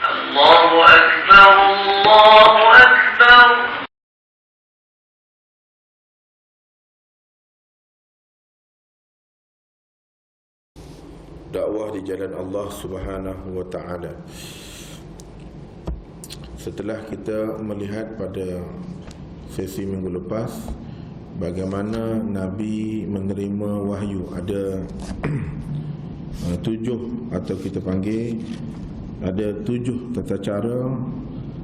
الله أكبر الله أكبر. Dakwah di jalan Allah Subhanahu wa taala. Setelah kita melihat pada sesi minggu lepas bagaimana Nabi menerima wahyu, ada 7 atau kita panggil ada 7 tata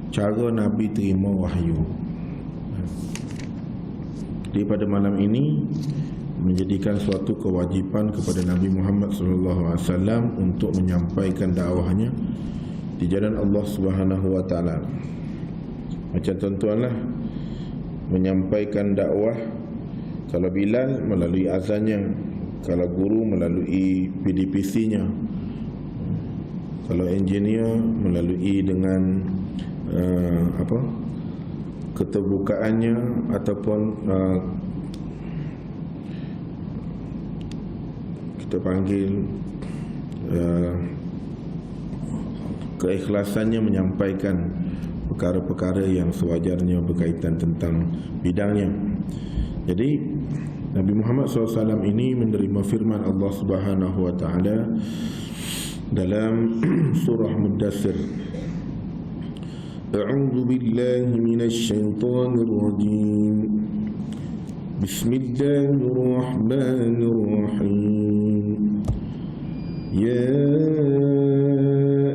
cara Nabi terima wahyu. Jadi pada malam ini menjadikan suatu kewajipan kepada Nabi Muhammad SAW untuk menyampaikan dakwahnya di jalan Allah Subhanahu wa taala. Macam tuan-tuanlah menyampaikan dakwah, kalau Bilal melalui azannya, kalau guru melalui PDPC-nya, kalau engineer melalui dengan keterbukaannya ataupun kita panggil keikhlasannya menyampaikan perkara-perkara yang sewajarnya berkaitan tentang bidangnya. Jadi Nabi Muhammad SAW ini menerima firman Allah Subhanahu wa taala dalam surah Muddathir. A'udzu billahi minasy syaithanir rajim. Bismillahirrahmanirrahim. Ya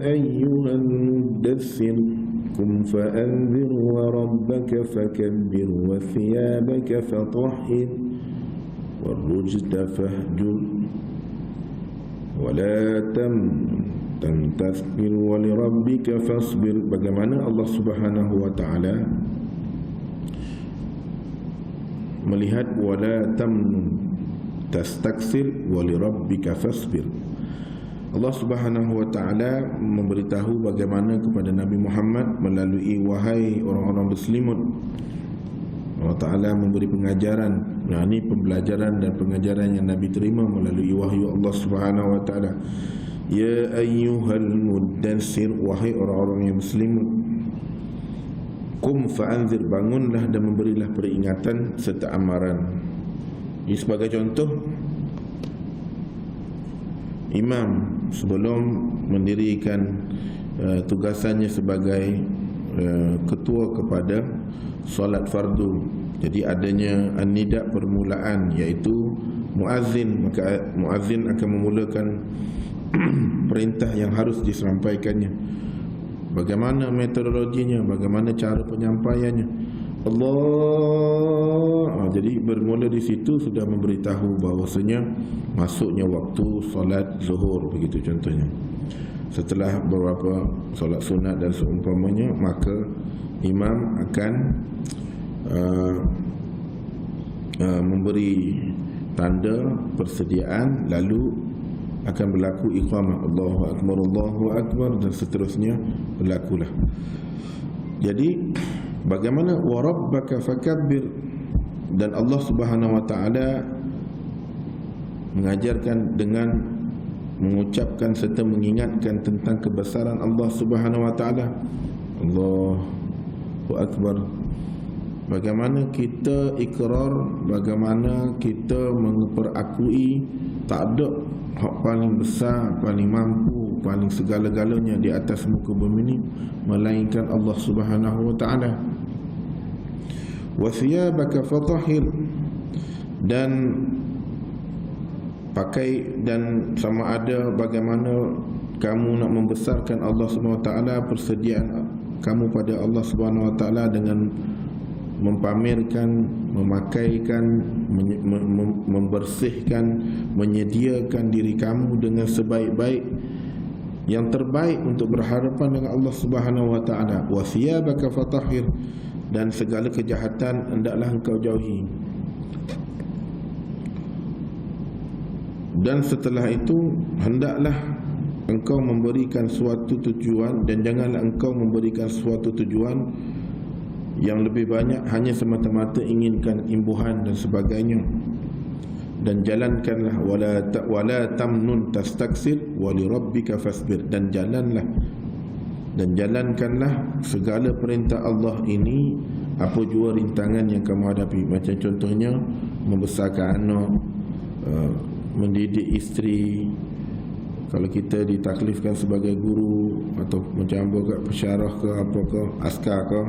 ayyuhan muddaththir qum fa'anzir wa rabbaka fakabbir wa thiyabaka fatahhir warrujza fahjur wa la tasbir wa li rabbika fasbir. Bagaimana Allah Subhanahu wa taala melihat wala tamnun tastaksir wa li rabbika fasbir. Allah Subhanahu wa taala memberitahu bagaimana kepada Nabi Muhammad melalui wahai orang-orang muslimun. Allah Taala memberi pengajaran, yakni pembelajaran dan pengajaran yang Nabi terima melalui wahyu Allah Subhanahu wa taala. Ya ayyuhal muddaththir, wahai orang-orang yang muslimun. Qum fa'anzir, bangunlah dan memberilah peringatan serta amaran. Ini sebagai contoh, imam sebelum mendirikan tugasannya sebagai ketua kepada solat fardu, jadi adanya an-nida permulaan, iaitu muazzin, maka muazzin akan memulakan perintah yang harus disampaikannya. Bagaimana metodologinya, bagaimana cara penyampaiannya. Allah. Jadi bermula di situ sudah memberitahu bahawasanya masuknya waktu solat zuhur, begitu contohnya. Setelah beberapa solat sunat dan seumpamanya, maka imam akan memberi tanda persediaan, lalu akan berlaku iqamah, Allahu Akbar, Allahu Akbar, dan seterusnya berlakulah. Jadi bagaimana wa rabbaka fakabbir, dan Allah Subhanahu wa taala mengajarkan dengan mengucapkan serta mengingatkan tentang kebesaran Allah Subhanahu wa taala. Allahu Akbar. Bagaimana kita ikrar, bagaimana kita memperakui tak ada hak paling besar, paling mampu, paling segala-galanya di atas muka bumi ini melainkan Allah Subhanahu wa taala. Wa thiyabaka fatahhir, dan pakai, dan sama ada bagaimana kamu nak membesarkan Allah Subhanahu wa taala, persediaan kamu pada Allah Subhanahu wa taala dengan mempamerkan, memakaikan, membersihkan, menyediakan diri kamu dengan sebaik-baik, yang terbaik untuk berhadapan dengan Allah Subhanahu wa taala. Wa thiyabaka fatahhir, dan segala kejahatan hendaklah engkau jauhi. Dan setelah itu hendaklah engkau memberikan suatu tujuan, dan janganlah engkau memberikan suatu tujuan yang lebih banyak hanya semata-mata inginkan imbuhan dan sebagainya. Dan jalankanlah wala tamnun tastaksir wa li rabbika fasbir, dan jalanlah dan jalankanlah segala perintah Allah ini, apa jua rintangan yang kamu hadapi. Macam contohnya membesarkan anak, mendidik isteri. Kalau kita ditaklifkan sebagai guru atau macam apa kat pensyarah ke apa ke, askar ke,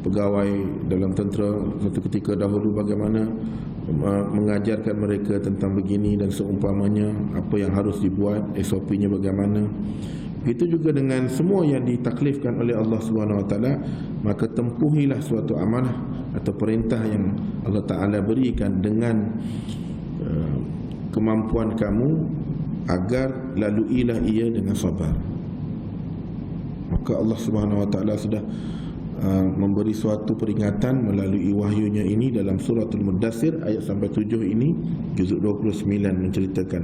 pegawai dalam tentera, satu ketika dahulu bagaimana mengajarkan mereka tentang begini dan seumpamanya, apa yang harus dibuat, SOP-nya bagaimana. Itu juga dengan semua yang ditaklifkan oleh Allah Subhanahu Wa Taala, maka tempuhilah suatu amanah atau perintah yang Allah Taala berikan dengan kemampuan kamu, agar laluilah ia dengan sabar. Maka Allah Subhanahu Wa Taala sudah memberi suatu peringatan melalui wahyunya ini dalam surah Al-Mudaththir ayat sampai 7 ini, juzuk 29 menceritakan.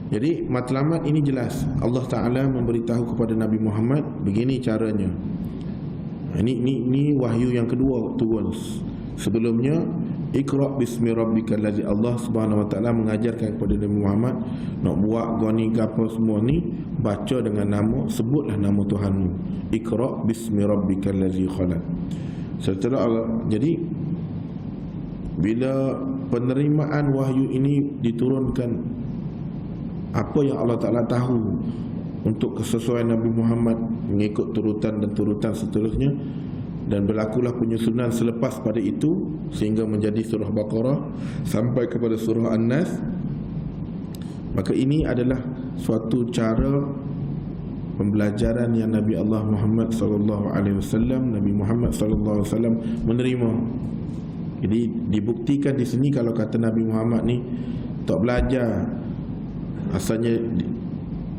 Jadi matlamat ini jelas. Allah Ta'ala memberitahu kepada Nabi Muhammad, begini caranya. Ini wahyu yang kedua turun. Sebelumnya, Iqra' bismi rabbikal ladzi, Allah Subhanahu Wa Ta'ala mengajarkan kepada Nabi Muhammad, nak buat goni apa semua ni, baca dengan nama, sebutlah nama Tuhanmu. Iqra' bismi rabbikal ladzi khalaq. Setelah Allah, jadi bila penerimaan wahyu ini diturunkan, apa yang Allah Ta'ala tahu untuk kesesuaian Nabi Muhammad mengikut turutan dan turutan seterusnya, dan berlakulah penyusunan selepas pada itu sehingga menjadi surah Baqarah sampai kepada surah An-Nas. Maka ini adalah suatu cara pembelajaran yang Nabi Allah Muhammad sallallahu alaihi wasallam, Nabi Muhammad sallallahu alaihi wasallam menerima. Jadi dibuktikan di sini kalau kata Nabi Muhammad ni tak belajar, asalnya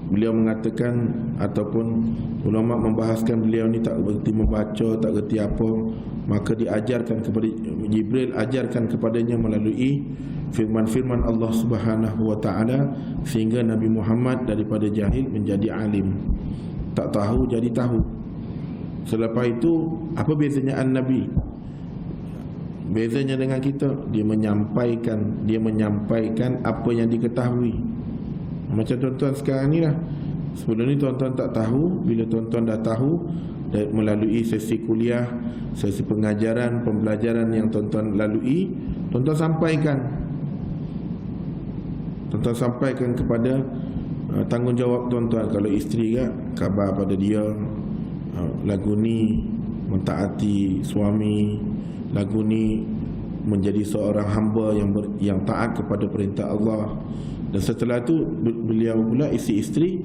beliau mengatakan ataupun ulama membahaskan beliau ni tak berhenti membaca, tak berhenti apa, maka diajarkan kepada Jibril, ajarkan kepadanya melalui firman-firman Allah Subhanahu Wa Taala, sehingga Nabi Muhammad daripada jahil menjadi alim, tak tahu jadi tahu. Selepas itu apa bezanya An-Nabi? Bezanya dengan kita, dia menyampaikan apa yang diketahui. Macam tuan-tuan sekarang ni lah, sebelum ni tuan-tuan tak tahu, bila tuan-tuan dah tahu melalui sesi kuliah, sesi pengajaran, pembelajaran yang tuan-tuan lalui, tuan-tuan sampaikan kepada tanggungjawab tuan-tuan. Kalau isteri kan, khabar pada dia, lagu ni mentaati suami, lagu ni menjadi seorang hamba yang taat kepada perintah Allah. Dan setelah itu beliau pula isteri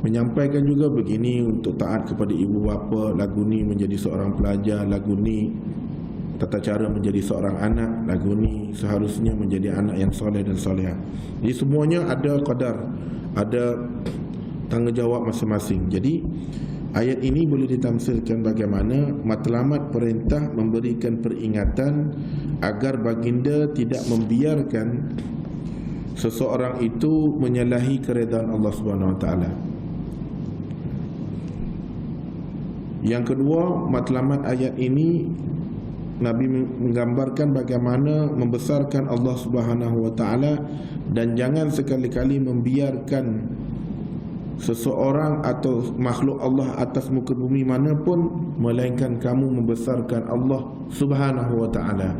menyampaikan juga begini untuk taat kepada ibu bapa, lagu ni menjadi seorang pelajar, lagu ni tata cara menjadi seorang anak, lagu ni seharusnya menjadi anak yang soleh dan solehah. Jadi semuanya ada qadar, ada tanggungjawab masing-masing. Jadi ayat ini boleh ditafsirkan bagaimana matlamat perintah memberikan peringatan agar baginda tidak membiarkan seseorang itu menyalahi keredaan Allah Subhanahu Wa Taala. Yang kedua, matlamat ayat ini Nabi menggambarkan bagaimana membesarkan Allah Subhanahu Wa Taala, dan jangan sekali-kali membiarkan seseorang atau makhluk Allah atas muka bumi manapun, melainkan kamu membesarkan Allah Subhanahu Wa Taala.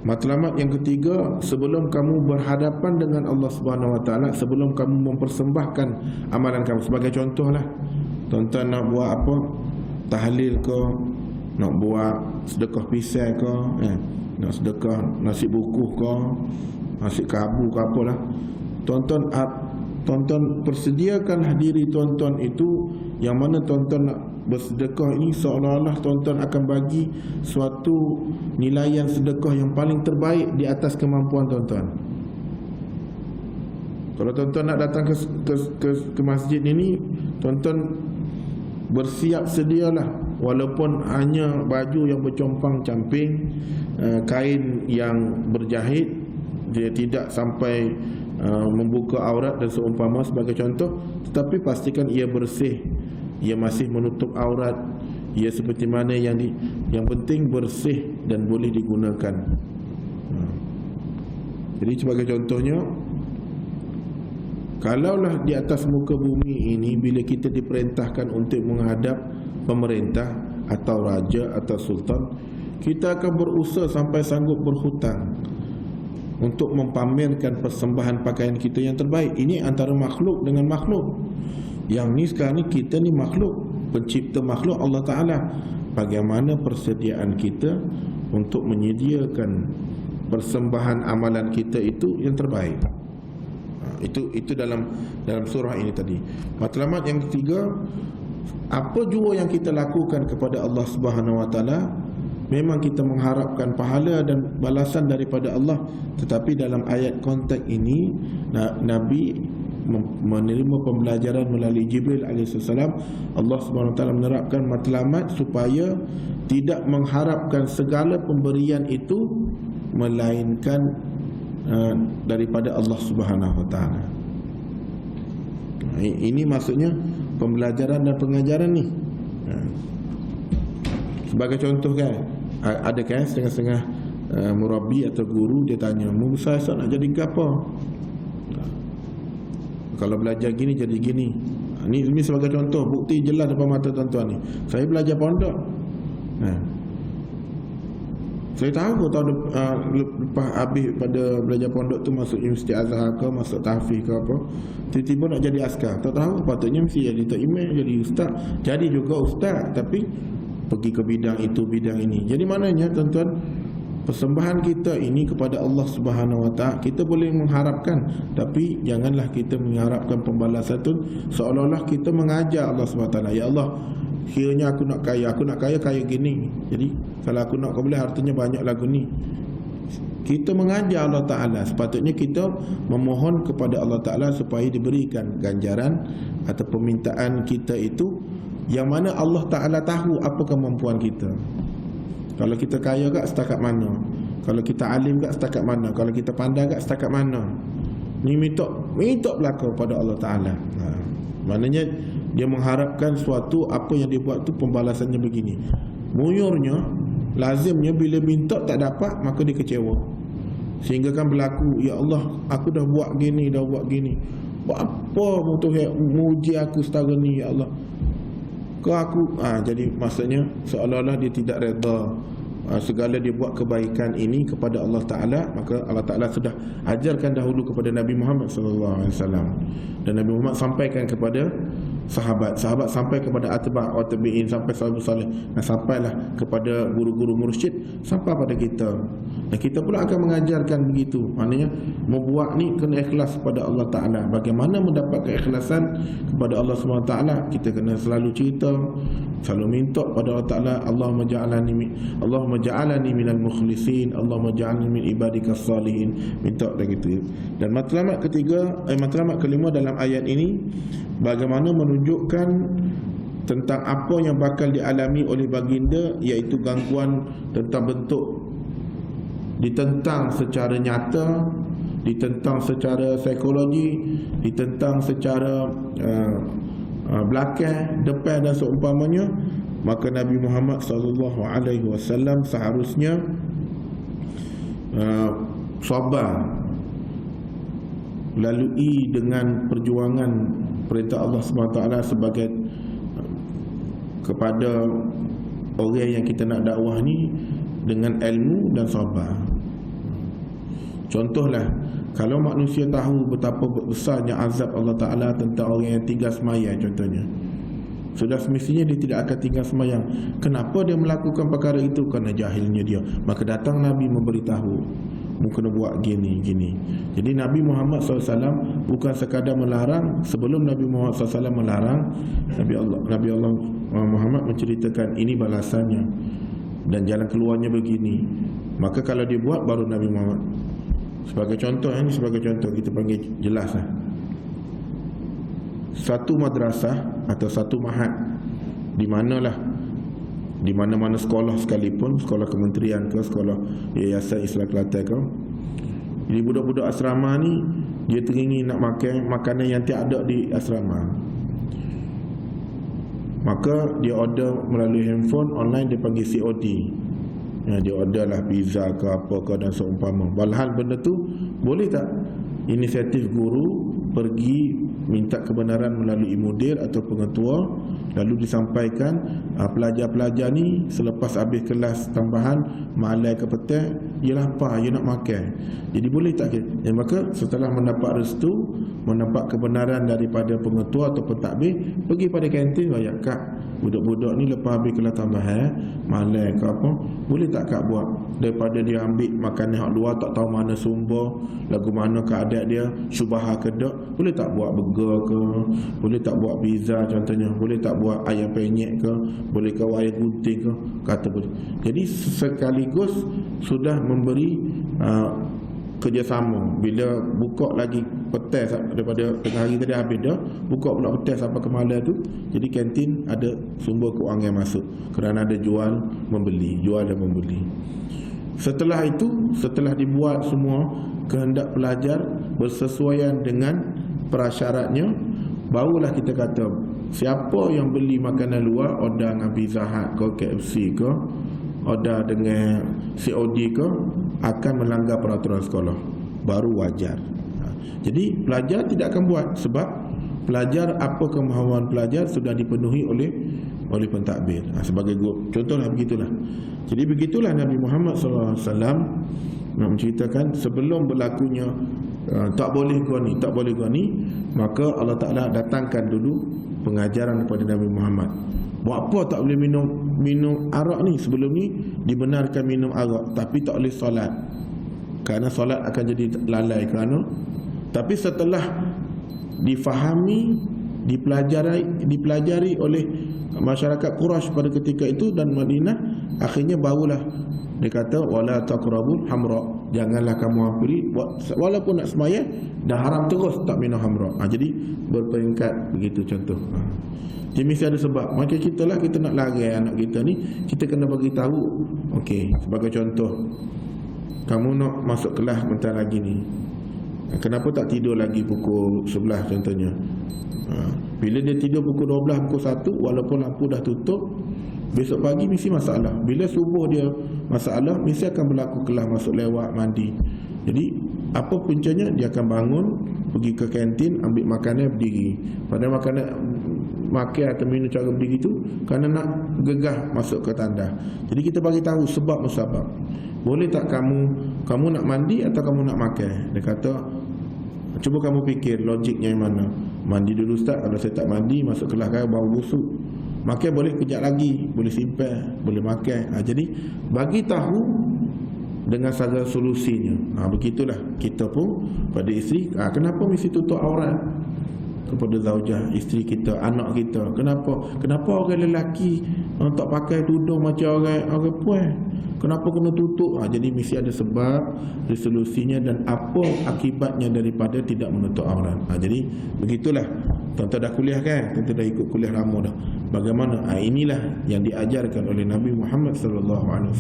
Matlamat yang ketiga, sebelum kamu berhadapan dengan Allah Subhanahu Wa Taala, sebelum kamu mempersembahkan amalan kamu, sebagai contohlah, tuan-tuan nak buat apa, tahlil ke, nak buat sedekah pisai ke, nak sedekah nasi bukuh ke, nasi kabu ke apalah, tuan-tuan persediakanlah diri tuan-tuan itu, yang mana tuan-tuan nak bersedekah ini seolah-olah tuan-tuan akan bagi suatu nilaian sedekah yang paling terbaik di atas kemampuan tuan-tuan. Kalau tuan-tuan nak datang ke masjid ini, tuan-tuan bersiap sedialah, walaupun hanya baju yang bercompang-camping, kain yang berjahit, dia tidak sampai membuka aurat dan seumpama sebagai contoh, tetapi pastikan ia bersih, ia masih menutup aurat, ia seperti mana yang penting bersih dan boleh digunakan. Jadi sebagai contohnya, Kalaulah di atas muka bumi ini, bila kita diperintahkan untuk menghadap pemerintah atau raja atau sultan, kita akan berusaha sampai sanggup berhutang untuk mempamerkan persembahan pakaian kita yang terbaik. Ini antara makhluk dengan makhluk. Yang ni sekarang ni, kita ni makhluk, pencipta makhluk Allah Ta'ala. Bagaimana persediaan kita untuk menyediakan persembahan amalan kita itu yang terbaik. Itu dalam surah ini tadi. Matlamat yang ketiga, apa jua yang kita lakukan kepada Allah Subhanahu Wa Taala, memang kita mengharapkan pahala dan balasan daripada Allah. Tetapi dalam ayat konteks ini, Nabi menerima pembelajaran melalui Jibril alaihissalam. Allah Subhanahu Wa Taala menerapkan matlamat supaya tidak mengharapkan segala pemberian itu melainkan daripada Allah Subhanahu Wa Taala. Ini maksudnya pembelajaran dan pengajaran ni. Sebagai contoh kan, ada kan setengah-setengah murabbi atau guru, dia tanya, "Mu saya nak jadi apa? Kalau belajar gini jadi gini." Ini sebagai contoh, bukti jelas depan mata tuan-tuan ni. Saya belajar pondok. Saya tahu lepas habis pada belajar pondok tu masuk Universiti Azhar ke, masuk tahfiz ke apa, tiba-tiba nak jadi askar. Tak tahu, patutnya mesti jadi tok imam, jadi ustaz. Jadi juga ustaz, tapi pergi ke bidang itu, bidang ini. Jadi maknanya tuan-tuan, persembahan kita ini kepada Allah Subhanahu Wa Taala, kita boleh mengharapkan, tapi janganlah kita mengharapkan pembalasan tu seolah-olah kita mengajar Allah Subhanahu Wa Taala. Ya Allah, kiranya aku nak kaya gini. Jadi kalau aku nak, kau boleh hartanya banyak lagu ni. Kita mengajar Allah Ta'ala. Sepatutnya kita memohon kepada Allah Ta'ala supaya diberikan ganjaran atau permintaan kita itu yang mana Allah Ta'ala tahu apa kemampuan kita. Kalau kita kaya kat setakat mana, kalau kita alim kat setakat mana, kalau kita pandai kat setakat mana. Ni minta belaka pada Allah Ta'ala. Maknanya dia mengharapkan suatu, apa yang dia buat tu pembalasannya begini. Muyurnya, lazimnya bila minta tak dapat, maka dia kecewa. Sehingga kan berlaku, ya Allah, aku dah buat gini. Buat apa muji aku setara ni, ya Allah? Kau aku, jadi maksudnya seolah-olah dia tidak reda segala dia buat kebaikan ini kepada Allah Ta'ala. Maka Allah Ta'ala sudah ajarkan dahulu kepada Nabi Muhammad SAW, dan Nabi Muhammad sampaikan kepada sahabat sampai kepada atba' wa tabi'in, sampai sahabat salih, dan sampailah kepada guru-guru mursyid, sampai pada kita. Dan kita pula akan mengajarkan begitu. Maknanya membuat ni kena ikhlas kepada Allah Ta'ala. Bagaimana mendapat keikhlasan kepada Allah SWT? Kita kena selalu cerita, selalu minta pada Allah Ta'ala, Allahumma ja'alani minal mukhlisin, Allahumma ja'alni min ibadikas salihin. Minta dan gitu. Dan matlamat kelima dalam ayat ini, bagaimana menunjukkan tentang apa yang bakal dialami oleh baginda, iaitu gangguan tentang bentuk, ditentang secara nyata, ditentang secara psikologi, ditentang secara belakang, depan dan seumpamanya. Maka Nabi Muhammad SAW seharusnya sabar, lalui dengan perjuangan perintah Allah SWT sebagai kepada orang yang kita nak dakwah ni dengan ilmu dan sabar. Contohlah, kalau manusia tahu betapa besarnya azab Allah Ta'ala tentang orang yang tinggal semayang contohnya, sudah semestinya dia tidak akan tinggal semayang. Kenapa dia melakukan perkara itu? Kerana jahilnya dia. Maka datang Nabi memberitahu, kena buat gini. Jadi Nabi Muhammad SAW bukan sekadar melarang. Sebelum Nabi Muhammad SAW melarang, Nabi Allah Muhammad menceritakan ini balasannya dan jalan keluarnya begini. Maka kalau dia buat, baru Nabi Muhammad. Sebagai contoh, ini sebagai contoh kita panggil jelas lah. Satu madrasah atau satu mahad, di mana-mana sekolah sekalipun, sekolah kementerian ke, sekolah Yayasan Islam Kelantan ke, jadi budak-budak asrama ni dia teringin nak makan makanan yang tiada di asrama, maka dia order melalui handphone online, dia panggil COD. Dia order lah pizza ke apa ke dan seumpama. Walhal benda tu boleh tak inisiatif guru pergi minta kebenaran melalui mudir atau pengetua, lalu disampaikan pelajar-pelajar ni selepas habis kelas tambahan malai ke petang, dia lapar, dia nak makan. Jadi boleh tak? Maka setelah mendapat restu, mendapat kebenaran daripada pengetua atau pentadbir, pergi pada kantin, bayar kak, budak-budak ni lepas habis kelas tambahan malai ke apa, boleh tak kak buat, daripada dia ambil makanan hak luar tak tahu mana sumber, lagu mana keadaan dia, syubhah ke tak, boleh tak buat burger ke, boleh tak buat pizza contohnya, boleh tak buat ayam penyet ke, boleh ke ayam gunting ke, kata boleh. Jadi sekaligus sudah memberi kerjasama. Bila buka lagi petai daripada tengah hari tadi habis dah, buka pula petai sampai ke malam tu, jadi kantin ada sumber kewangan masuk kerana ada jual membeli, jual dan membeli. Setelah itu, setelah dibuat semua kehendak pelajar bersesuaian dengan prasyaratnya, barulah kita kata siapa yang beli makanan luar, order dengan Pizza Hut ke, KFC ke, order dengan COD ke, akan melanggar peraturan sekolah, baru wajar. Jadi pelajar tidak akan buat, sebab pelajar, apa kemahuan pelajar sudah dipenuhi oleh pentadbir. Sebagai contohlah begitulah. Jadi begitulah Nabi Muhammad SAW nak menceritakan sebelum berlakunya tak boleh gua ni, maka Allah Ta'ala datangkan dulu pengajaran kepada Nabi Muhammad. Buat apa tak boleh minum arak ni? Sebelum ni dibenarkan minum arak, tapi tak boleh solat, kerana solat akan jadi lalai kerana. Tapi setelah difahami, dipelajari oleh masyarakat Quraisy pada ketika itu dan Madinah, akhirnya barulah dia kata wala taqrabul hamra, janganlah kamu hampiri, walaupun nak sembahyang dah haram terus tak minum hamra. Jadi berperingkat begitu contoh. Jadi mesti ada sebab. Maka kita nak larang anak kita ni, kita kena bagi tahu. Okey, sebagai contoh, kamu nak masuk kelas bentar lagi ni, kenapa tak tidur lagi pukul 11 contohnya. Bila dia tidur pukul 12, pukul 1, walaupun lampu dah tutup, besok pagi mesti masalah. Bila subuh dia masalah, mesti akan berlaku kelas masuk lewat, mandi. Jadi apa puncanya, dia akan bangun, pergi ke kantin, ambil makanan, berdiri. Padahal makanan makan atau minum cara berdiri tu kerana nak gegah masuk ke tandas. Jadi kita bagi tahu sebab musabab. Boleh tak kamu nak mandi atau kamu nak makan? Dia kata, cuba kamu fikir logiknya yang mana. Mandi dulu Ustaz, kalau saya tak mandi, masuk kelas kan bau busuk. Makan boleh kejap lagi, boleh simpan, boleh makan. Jadi bagi tahu dengan segala solusinya. Begitulah kita pun pada isteri, kenapa mesti tutup aurat kepada zaujah, isteri kita, anak kita? Kenapa orang lelaki tak pakai tudung macam orang puan? Kenapa kena tutup? Jadi mesti ada sebab, resolusinya dan apa akibatnya daripada tidak menutup aurat. Jadi begitulah. Tuan-tuan dah kuliah kan? Tuan-tuan dah ikut kuliah lama dah. Bagaimana? Inilah yang diajarkan oleh Nabi Muhammad SAW.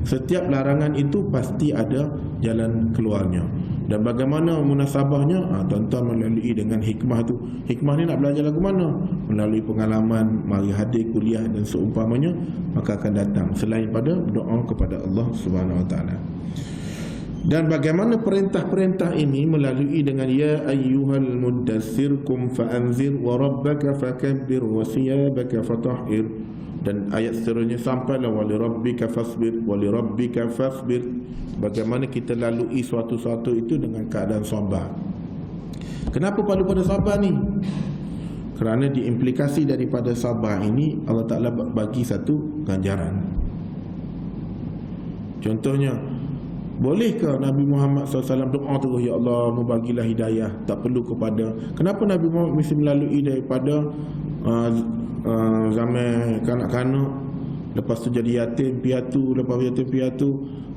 Setiap larangan itu pasti ada jalan keluarnya. Dan bagaimana munasabahnya? Tuan-tuan melalui dengan hikmah tu. Hikmah ni nak belajar lagu mana? Melalui pengalaman, mari hadir kuliah dan seumpamanya, maka akan datang. Selain pada doa kepada Allah Subhanahu Wa Taala. Dan bagaimana perintah-perintah ini melalui dengan ya ayyuhal muddassir kum fa'anzir wa rabbaka fakabbir wa siyabaka fatahhir, dan ayat seterusnya sampailah wali rabbika fasbir wali rabbika fasbir. Bagaimana kita lalui suatu-suatu itu dengan keadaan sabar. Kenapa perlu pada sabar ni? Kerana diimplikasi daripada sabar ini Allah Ta'ala bagi satu ganjaran. Contohnya, bolehkah Nabi Muhammad SAW doa terus, ya Allah membagilah hidayah, tak perlu kepada. Kenapa Nabi Muhammad mesti melalui daripada zaman kanak-kanak, lepas tu jadi yatim piatu, lepas yatim piatu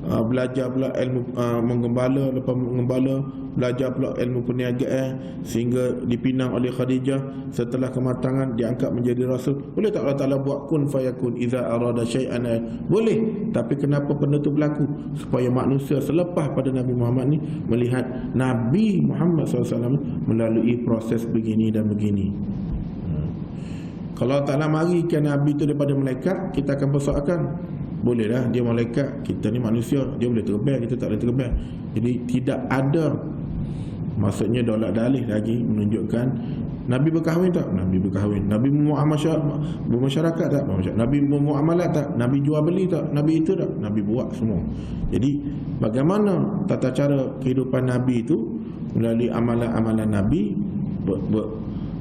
belajar pula ilmu menggembala, lepas menggembala belajar pula ilmu perniagaan sehingga dipinang oleh Khadijah. Setelah kematangan diangkat menjadi rasul. Boleh tak Allah Ta'ala buat kun fayakun idza arada syai'an? Boleh. Tapi kenapa benda tu berlaku? Supaya manusia selepas pada Nabi Muhammad ni melihat Nabi Muhammad SAW melalui proses begini dan begini. Kalau Allah Ta'ala marikan Nabi itu daripada malaikat, kita akan persoalkan, bolehlah dia malaikat, kita ni manusia, dia boleh terbang, kita tak boleh terbang. Jadi tidak ada Maksudnya daulat dalih lagi menunjukkan Nabi berkahwin tak? Nabi berkahwin. Nabi bermasyarakat tak? Nabi bermuamalat tak? Nabi jual beli tak? Nabi itu tak? Nabi buat semua. Jadi bagaimana tata cara kehidupan Nabi itu melalui amalan-amalan Nabi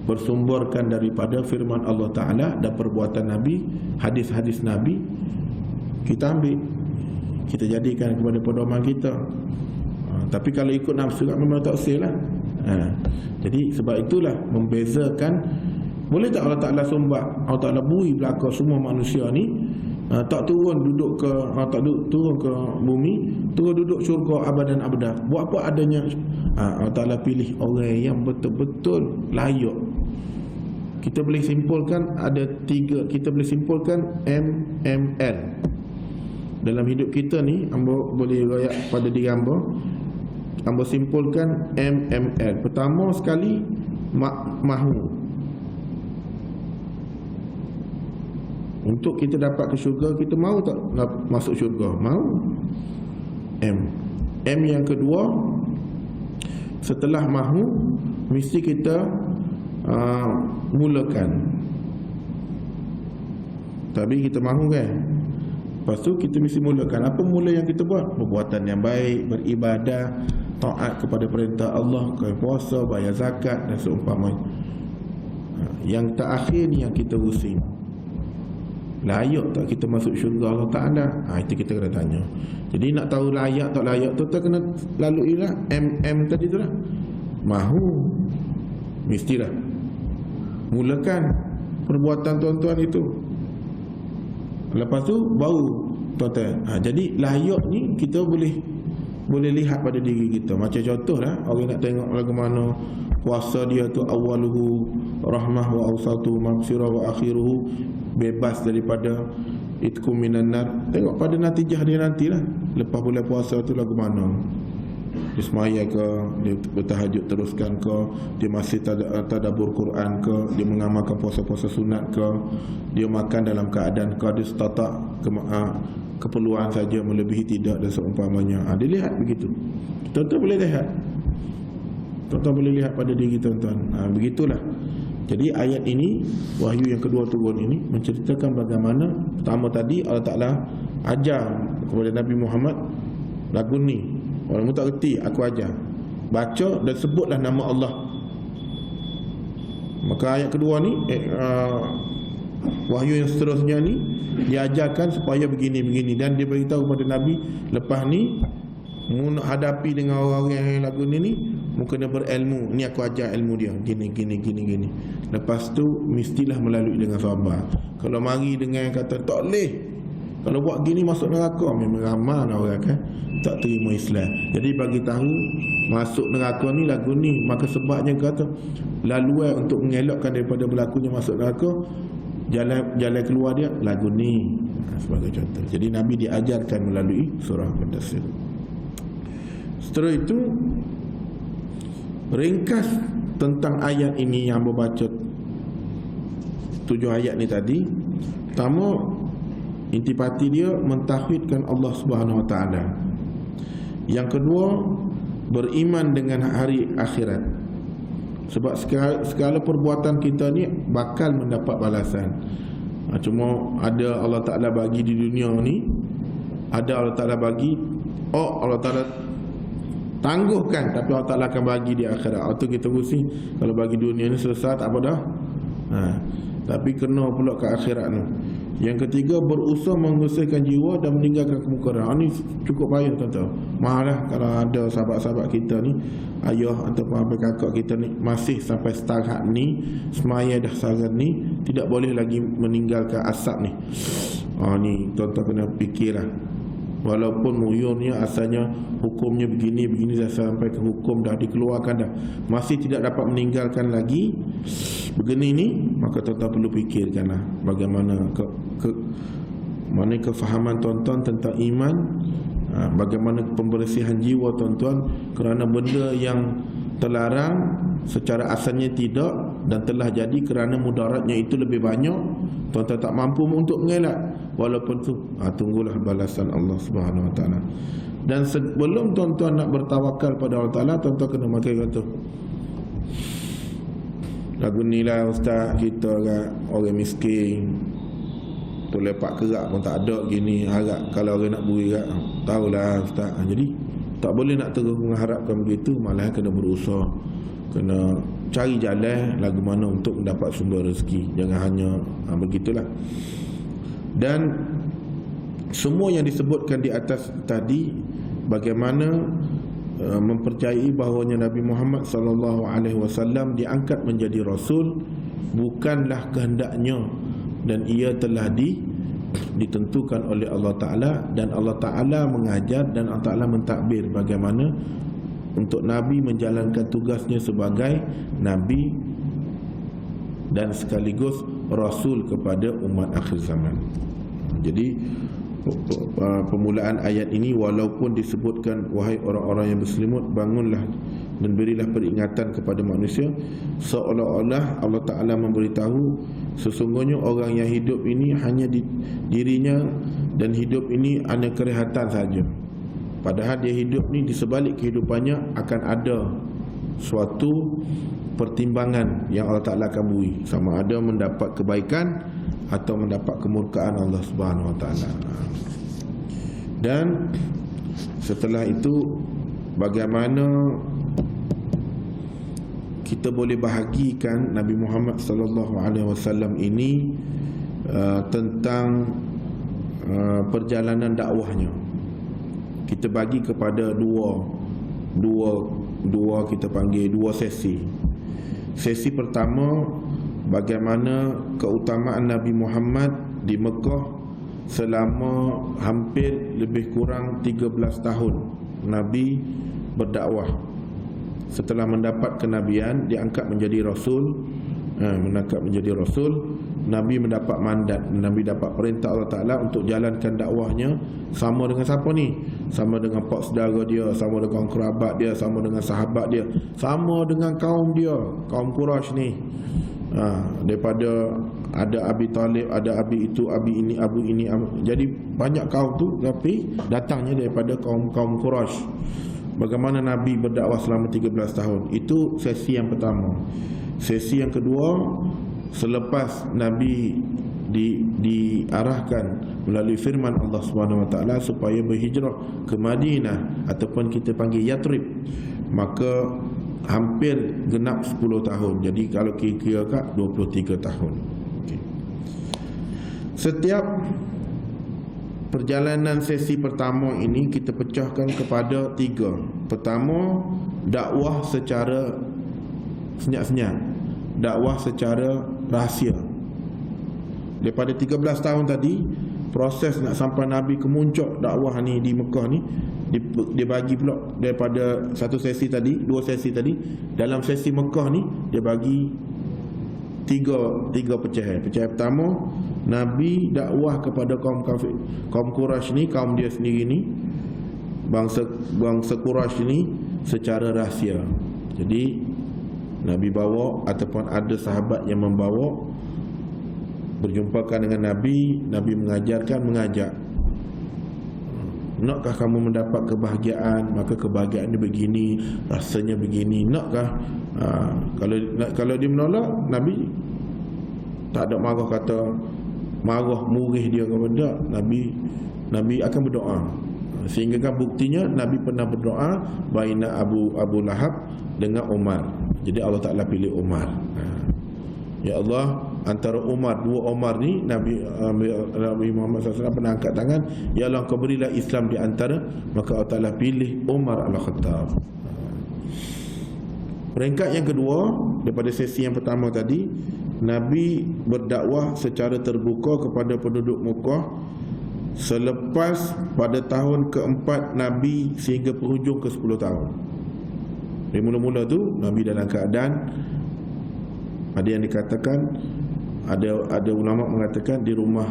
bersumberkan daripada firman Allah Ta'ala dan perbuatan Nabi, hadis-hadis Nabi, kita ambil, kita jadikan kepada pedoman kita. Tapi kalau ikut nafsu memang tak sel lah. Jadi sebab itulah membezakan. Boleh tak Allah Ta'ala sumbat, Allah Ta'ala bui belakang semua manusia ni, tak turun duduk ke turun ke bumi, turun duduk syurga abadan abada. Buat apa adanya. Allah Ta'ala pilih orang yang betul-betul layak. Kita boleh simpulkan ada 3, kita boleh simpulkan MML dalam hidup kita ni. Hamba boleh royak pada diri hamba simpulkan MML. Pertama sekali, mahu. Untuk kita dapat ke syurga, kita mahu tak masuk syurga? Mahu. M yang kedua, setelah mahu, mesti kita mulakan. Tapi kita mahu kan? Lepas tu kita mesti mulakan. Apa mula yang kita buat? Perbuatan yang baik, beribadah, taat kepada perintah Allah, puasa, bayar zakat dan seumpamanya. Yang terakhir ni yang kita usin, layak tak kita masuk syurga Allah Ta'ala? Itu kita kena tanya. Jadi nak tahu layak tak layak tu, kita kena lalui lah MM tadi tu lah. Mahu, mestilah mulakan perbuatan tuan-tuan itu. Lepas tu baru tuan-tuan. Jadi layak ni kita boleh lihat pada diri kita. Macam contoh lah, orang nak tengok lagu mana puasa dia tu awaluhu rahmah wa awsatu maghfirah wa akhiruhu bebas daripada itkum minan nar. Tengok pada natijah dia nantilah. Lepas bulan puasa tu lagu mana, dia semaya ke, dia bertahajud teruskan ke, dia masih tadabbur Quran ke, dia mengamalkan puasa-puasa sunat ke, dia makan dalam keadaan ke, dia setatak keperluan saja melebihi tidak dan seumpamanya. Dia lihat begitu. Tuan-tuan boleh lihat. Tuan-tuan boleh lihat pada diri tuan-tuan. Begitulah. Jadi ayat ini, wahyu yang kedua turun ini, menceritakan bagaimana pertama tadi Allah Ta'ala ajar kepada Nabi Muhammad lagu ni. Orang tak reti, aku ajar. Baca dan sebutlah nama Allah. Maka ayat kedua ni, wahyu yang seterusnya ni, diajarkan supaya begini-begini. Dan dia beritahu kepada Nabi, lepas ni mu nak hadapi dengan orang-orang yang lagu ni mu kena berilmu. Ni aku ajar ilmu dia, gini. Lepas tu mestilah melalui dengan sabar. Kalau mari dengan kata tak boleh, kalau buat gini masuk neraka, memang ramai orang kan tak terima Islam. Jadi bagi tahu masuk neraka ni lagu ni. Maka sebabnya kata laluan untuk mengelakkan daripada berlakunya masuk neraka, jalan keluar dia lagu ni, sebagai contoh. Jadi Nabi diajarkan melalui surah Mudaththir. Setelah itu ringkas tentang ayat ini yang berbaca 7 ayat ni tadi. Pertama, intipati dia mentauhidkan Allah Subhanahu Wa Taala. Yang kedua, beriman dengan hari akhirat. Sebab segala perbuatan kita ni bakal mendapat balasan. Cuma ada Allah Ta'ala bagi di dunia ni, ada Allah Ta'ala bagi, Allah Ta'ala tangguhkan, tapi Allah Ta'ala akan bagi di akhirat. Itu kita pusing. Kalau bagi dunia ni selesai tak apa dah. Tapi kena pula ke akhirat ni. Yang ketiga, berusaha mengusirkan jiwa dan meninggalkan kemungkaran. Ini cukup payah tuan-tuan. Malah kalau ada sahabat-sahabat kita ni, ayah ataupun abang kakak kita ni masih sampai setahap ni, semaya dah saran ni, tidak boleh lagi meninggalkan asap ni. Ni tuan-tuan kena fikirlah. Walaupun muyurnya asalnya hukumnya begini dah sampai ke hukum dah dikeluarkan dah, masih tidak dapat meninggalkan lagi begini ni, maka tuan-tuan perlu fikirkanlah bagaimana mana kefahaman tuan-tuan tentang iman, bagaimana pembersihan jiwa tuan-tuan, kerana benda yang terlarang secara asalnya tidak, dan telah jadi kerana mudaratnya itu lebih banyak, tuan-tuan tak mampu untuk mengelak, walaupun tu tunggulah balasan Allah Subhanahu Wa Taala. Dan sebelum tuan-tuan nak bertawakal pada Allah Taala, tuan-tuan kena makan kata lagu ni lah ustaz, kita kat orang miskin tu lepak kerak pun tak ada gini, harap kalau orang nak beri kat tahulah ustaz. Jadi tak boleh nak terus mengharapkan begitu, malah kena berusaha, kena cari jalan lagu mana untuk mendapat sumber rezeki. Jangan hanya begitulah. Dan semua yang disebutkan di atas tadi, bagaimana mempercayai bahawanya Nabi Muhammad SAW diangkat menjadi Rasul, bukanlah kehendaknya, dan ia telah ditentukan oleh Allah Ta'ala, dan Allah Ta'ala mengajar dan Allah Ta'ala mentadbir bagaimana untuk Nabi menjalankan tugasnya sebagai Nabi dan sekaligus Rasul kepada umat akhir zaman. Jadi permulaan ayat ini, walaupun disebutkan wahai orang-orang yang berselimut, bangunlah dan berilah peringatan kepada manusia, seolah-olah Allah Ta'ala memberitahu sesungguhnya orang yang hidup ini hanya dirinya, dan hidup ini hanya kerehatan saja. Padahal dia hidup ni di sebalik kehidupannya akan ada suatu pertimbangan yang Allah Ta'ala akan beri, sama ada mendapat kebaikan atau mendapat kemurkaan Allah Subhanahu Wa Ta'ala. Dan setelah itu, bagaimana kita boleh bahagikan Nabi Muhammad SAW ini tentang perjalanan dakwahnya. Kita bagi kepada dua kita panggil dua sesi. Sesi pertama, bagaimana keutamaan Nabi Muhammad di Mekah selama hampir lebih kurang 13 tahun Nabi berdakwah. Setelah mendapat kenabian, diangkat menjadi Rasul. Nabi mendapat mandat, Nabi dapat perintah Allah Ta'ala untuk jalankan dakwahnya sama dengan siapa ni? Sama dengan pak saudara dia, sama dengan kerabat dia, sama dengan sahabat dia, sama dengan kaum dia, kaum Quraisy ni. Daripada ada Abi Talib, ada Abi itu, Abi ini, Abu ini, jadi banyak kaum tu, tapi datangnya daripada kaum Quraisy. Bagaimana Nabi berdakwah selama 13 tahun. Itu sesi yang pertama. Sesi yang kedua, selepas Nabi diarahkan melalui firman Allah Subhanahu Wa Taala supaya berhijrah ke Madinah, ataupun kita panggil Yathrib, maka hampir genap 10 tahun. Jadi kalau kira-kira kat 23 tahun. Okay. Setiap perjalanan sesi pertama ini kita pecahkan kepada 3. Pertama, dakwah secara senyap-senyap, dakwah secara rahsia. Daripada 13 tahun tadi, proses nak sampai Nabi ke muncak dakwah ni di Mekah ni, dia bagi pula daripada satu sesi tadi, 2 sesi tadi. Dalam sesi Mekah ni dia bagi tiga pecahan. Pecahan pertama, Nabi dakwah kepada kaum kafir, kaum Quraisy ni, kaum dia sendiri ni, bangsa Quraisy ni secara rahsia. Jadi Nabi bawa, ataupun ada sahabat yang membawa, berjumpakan dengan Nabi. Nabi mengajarkan, mengajak, nakkah kamu mendapat kebahagiaan? Maka kebahagiaan dia begini, rasanya begini. Nakkah? Kalau dia menolak, Nabi tak ada marah, kata marah murih dia kepada Nabi akan berdoa. Sehingga kan buktinya Nabi pernah berdoa baina Abu Lahab dengan Umar. Jadi Allah Ta'ala pilih Umar. Ya Allah, antara dua Umar ni, Nabi Muhammad SAW pernah angkat tangan, ya Allah, kau berilah Islam di antara, maka Allah Ta'ala pilih Umar Al-Khattab. Peringkat yang kedua, daripada sesi yang pertama tadi, Nabi berdakwah secara terbuka kepada penduduk Mekah selepas pada tahun keempat Nabi sehingga penghujung ke 10 tahun. Dari mula-mula tu Nabi dalam keadaan, ada yang dikatakan, ada ulama mengatakan di rumah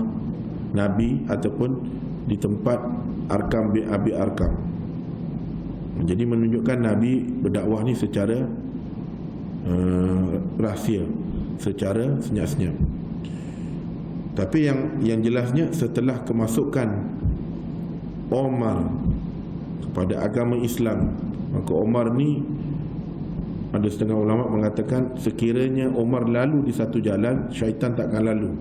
Nabi ataupun di tempat Arkam bin Abi Arkam. Jadi menunjukkan Nabi berdakwah ni secara rahsia. secara senyap-senyap. Tapi yang jelasnya setelah kemasukan Umar kepada agama Islam, maka Umar ni, ada setengah ulama mengatakan sekiranya Umar lalu di satu jalan, syaitan takkan lalu.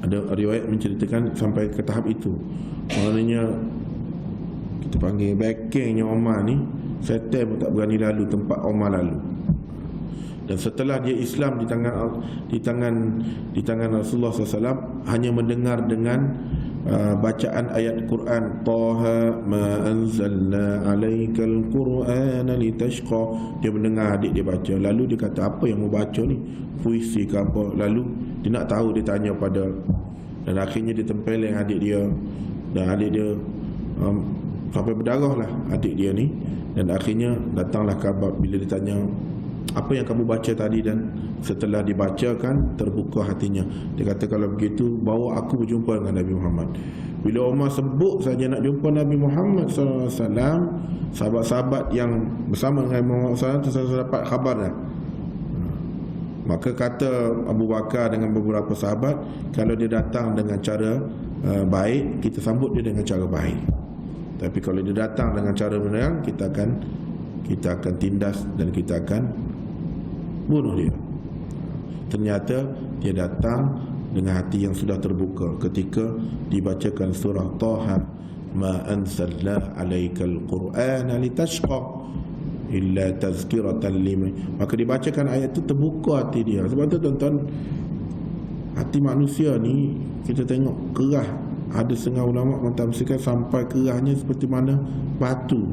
Ada riwayat menceritakan sampai ke tahap itu. Maknanya kita panggil backingnya Umar ni, syaitan pun tak berani lalu tempat Umar lalu. Dan setelah dia Islam di tangan Rasulullah SAW, hanya mendengar dengan bacaan ayat Quran, Taha ma anzalna alaikal Qur'ana litashqa. Dia mendengar adik dia baca, lalu dia kata, apa yang mau baca ni, puisi ke apa? Lalu dia nak tahu, dia tanya pada, dan akhirnya dia tempeleng adik dia, dan adik dia sampai berdarah lah adik dia ni. Dan akhirnya datanglah khabar bila ditanya, apa yang kamu baca tadi? Dan setelah dibacakan, terbuka hatinya. Dia kata, kalau begitu bawa aku berjumpa dengan Nabi Muhammad. Bila Umar sebut saja nak jumpa Nabi Muhammad SAW, sahabat-sahabat yang bersama dengan Muhammad SAW terus dapat khabar dah. Maka kata Abu Bakar dengan beberapa sahabat, kalau dia datang dengan cara baik, kita sambut dia dengan cara baik. Tapi kalau dia datang dengan cara menyerang, kita akan tindas dan kita akan bunuh dia. Ternyata dia datang dengan hati yang sudah terbuka ketika dibacakan surah Taha ma anzalna alaikal Qur'ana litashqa illa tazkiratan liman. Maka dibacakan ayat itu, terbuka hati dia. Sebab tu tuan-tuan, hati manusia ni kita tengok kerah. Ada setengah ulama mentafsirkan sampai kerahnya seperti mana batu.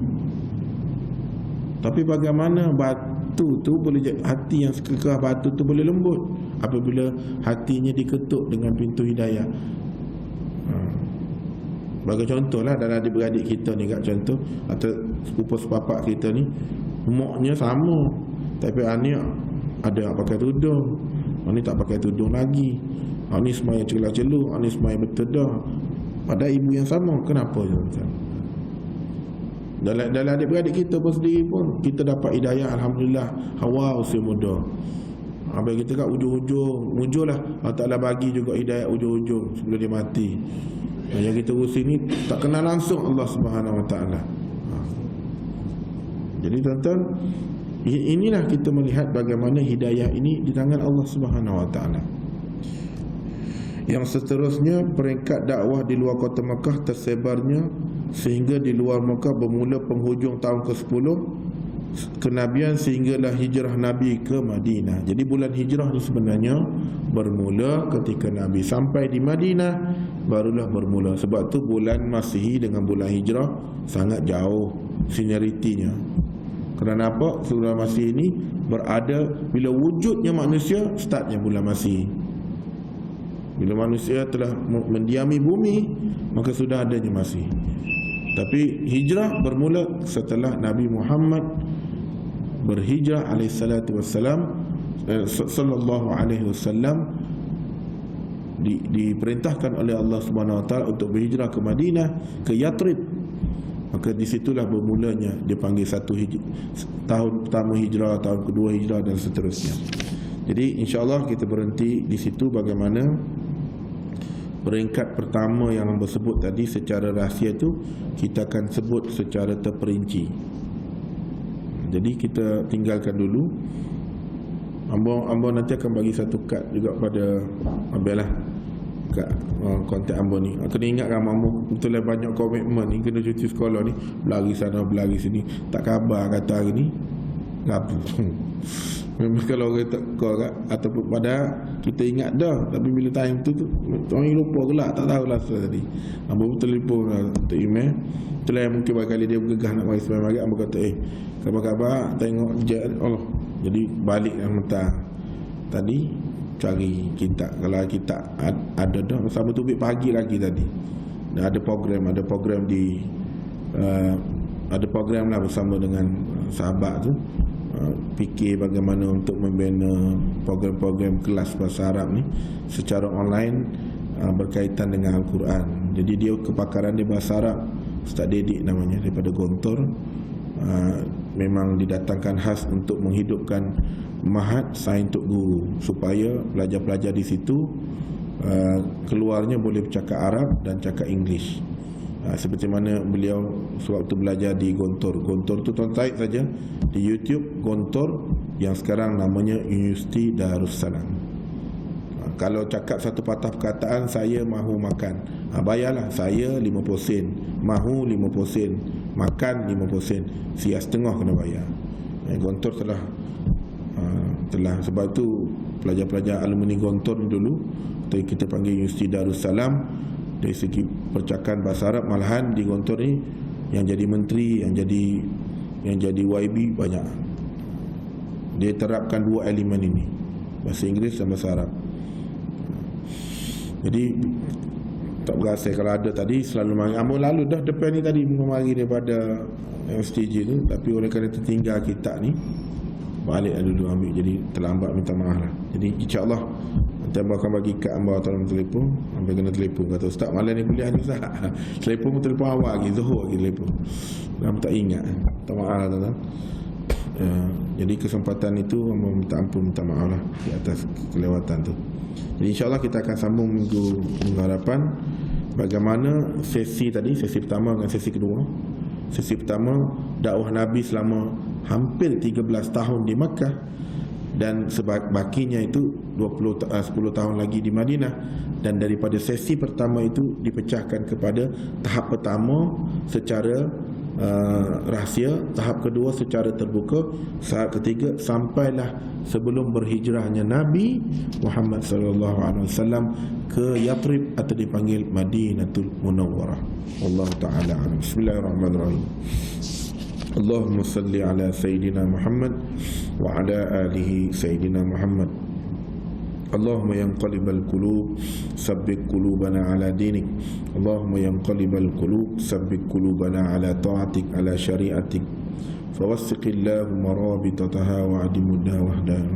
Tapi bagaimana batu tu boleh jadi, hati yang sekerah batu tu boleh lembut apabila hatinya diketuk dengan pintu hidayah. Bagi contoh lah, dalam adik-beradik kita ni, kat contoh, atau sepupu-sepapak kita ni, umurnya sama, tapi anak ada yang pakai tudung, ni tak pakai tudung lagi, ni semaya celah-celuh, ni semaya bertedah, pada ibu yang sama. Kenapa? Dalam adik-beradik kita pun sendiri pun kita dapat hidayah, alhamdulillah, Hawa usia muda. Habis kita kat ujung lah, Allah Ta'ala bagi juga hidayah ujung-ujung sebelum dia mati. Yang kita urusi ni tak kenal langsung Allah Subhanahu Wa Ta'ala. Jadi tuan-tuan, inilah kita melihat bagaimana hidayah ini di tangan Allah Subhanahu Wa Ta'ala. Yang seterusnya, peringkat dakwah di luar kota Mekah tersebarnya sehingga di luar Mekah bermula penghujung tahun ke-10 kenabian, sehinggalah hijrah Nabi ke Madinah. Jadi bulan hijrah ni sebenarnya bermula ketika Nabi sampai di Madinah, barulah bermula. Sebab tu bulan Masihi dengan bulan hijrah sangat jauh senioritinya. Kerana apa? Bulan Masihi ini berada bila wujudnya manusia, startnya bulan Masihi. Bila manusia telah mendiami bumi, maka sudah adanya Masihi. Tapi hijrah bermula setelah Nabi Muhammad berhijrah sallallahu alaihi wasallam, diperintahkan oleh Allah Subhanahu Wa Taala untuk berhijrah ke Madinah, ke Yathrib. Maka di situlah bermulanya dipanggil tahun pertama hijrah, tahun kedua hijrah dan seterusnya. Jadi insya-Allah kita berhenti di situ bagaimana peringkat pertama yang bersebut tadi secara rahsia tu kita akan sebut secara terperinci. Jadi kita tinggalkan dulu. Ambo nanti akan bagi satu kad juga pada Abel lah, kat kontak Ambo ni. Kena ingatkan Ambo betul lah banyak komitmen ni, kena cuti sekolah ni, berlari sana berlari sini, tak khabar kata hari ni apa. Memang kalau orang tak kau kat, ataupun padahal kita ingat dah, tapi bila time tu orang lupa gelak, tak tahu lah tadi. Ambo telefon untuk email. Itulah yang mungkin kali dia bergegah nak mari sembahyang maghrib. Ambo kata khabar-khabar tengok je Allah. Jadi balik yang mentah tadi cari kita, kalau kita ada dah sama tu pagi lagi tadi. Dan ada program di ada program lah bersama dengan sahabat tu, fikir bagaimana untuk membina program-program kelas bahasa Arab ni secara online berkaitan dengan Al-Quran. Jadi dia kepakaran dia bahasa Arab, Ustaz Dedik namanya, daripada Gontor. Memang didatangkan khas untuk menghidupkan Mahat Sains Tok Guru, supaya pelajar-pelajar di situ keluarnya boleh bercakap Arab dan cakap English. Seperti mana beliau sewaktu belajar di Gontor. Gontor tu tuan type saja di YouTube, Gontor yang sekarang namanya Universiti Darussalam. Kalau cakap satu patah perkataan, saya mahu makan, bayarlah, saya 50 sen, mahu 50 sen, makan 50 sen, sia setengah kena bayar. Gontor telah sebab itu pelajar-pelajar alumni Gontor dulu kita panggil Universiti Darussalam. Dari segi percakapan bahasa Arab, malahan di Gontor ni yang jadi menteri, yang jadi YB banyak. Dia terapkan dua elemen ini, bahasa Inggeris dan bahasa Arab. Jadi tak berasa kalau ada tadi selalu mari. Ambil lalu dah depan ni tadi mari daripada STJ tu, tapi oleh kerana tertinggal kitab ni, balik dulu ambil, jadi terlambat, minta maaf lah. Jadi insya-Allah nanti Abang akan bagi kad Abang dalam telefon. Abang kena telefon, kata ustaz malam ni kuliah ni ustaz. Telefon pun telefon awal lagi, Zuhur lagi telefon. Abang tak ingat, minta maaf lah tuan-tuan. Jadi kesempatan itu Abang minta ampun, minta maaf lah di atas kelewatan tu. Jadi insya-Allah kita akan sambung minggu harapan bagaimana sesi tadi, sesi pertama dengan sesi kedua. Sesi pertama dakwah Nabi selama hampir 13 tahun di Makkah, dan sebahagiannya itu 10 tahun lagi di Madinah. Dan daripada sesi pertama itu dipecahkan kepada tahap pertama secara rahsia, tahap kedua secara terbuka, tahap ketiga sampailah sebelum berhijrahnya Nabi Muhammad sallallahu alaihi wasallam ke Yathrib atau dipanggil Madinatul Munawwarah. Wallahu taala alam. Bismillahirrahmanirrahim. Allahumma salli ala Sayyidina Muhammad wa ala alihi Sayyidina Muhammad. Allahumma yanqalibal qulub sabbit qulubana ala dinik. Allahumma yanqalibal qulub sabbit qulubana ala ta'atik, ala syariatik. Fawasfiqillahumma rabitataha wa adimudha wahdah.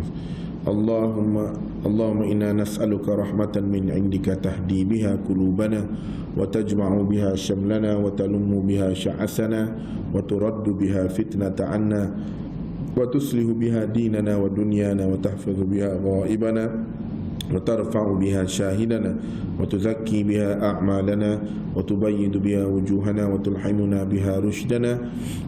Allahumma inna nas'aluka rahmatan min indika tahdi biha qulubana wa tajma'u biha syamlana wa talummu biha sya'asana wa turaddu biha fitnata anna wa tuslihu biha dinana wa dunyana wa tahfazu biha ghaibana wa tarfa'u biha syahidana wa tuzakki biha a'malana wa tubayyidu biha wujuhana wa tulhinuna biha rushdana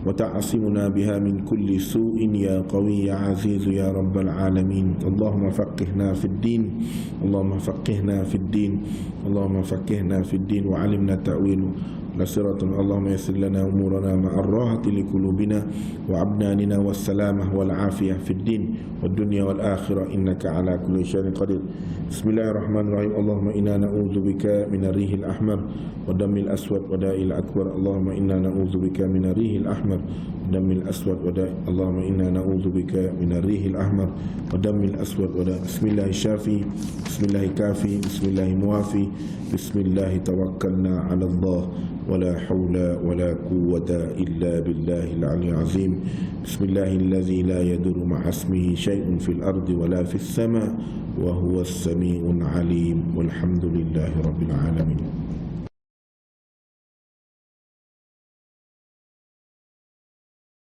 wa ta'asimuna biha min kulli su'in ya qawi ya aziz ya rabbal alamin. Allahumma faqihna fid din, Allahumma faqihna fid din, Allahumma faqihna fid din wa 'allimna ta'wilu nasiratun. Allahumma yassir lana umurana ma'ar rahati li qulubina wa abnanina was salamah wal afiyah fid din wad dunya wal akhirah innaka ala kulli syai'in qadir. Bismillahirrahmanirrahim. Allahumma inna na'udzubika min ar-rihil ahmar wa damil aswad wa da'il akbar. Allahumma inna na'udzubika min ar-rihil ahmar wa damil aswad wa da'il. Allahumma inna na'udzubika min ar-rihil ahmar wa damil aswad wa da'il. Bismillahir syafi, bismillahir kafi, bismillahir muafi, bismillahir tawakkalna 'ala Allah ولا حول ولا قوة إلا بالله العلي العظيم. بسم الله الذي لا يضر مع اسمه شيء في الأرض ولا في السماء وهو السميع العليم والحمد لله رب العالمين.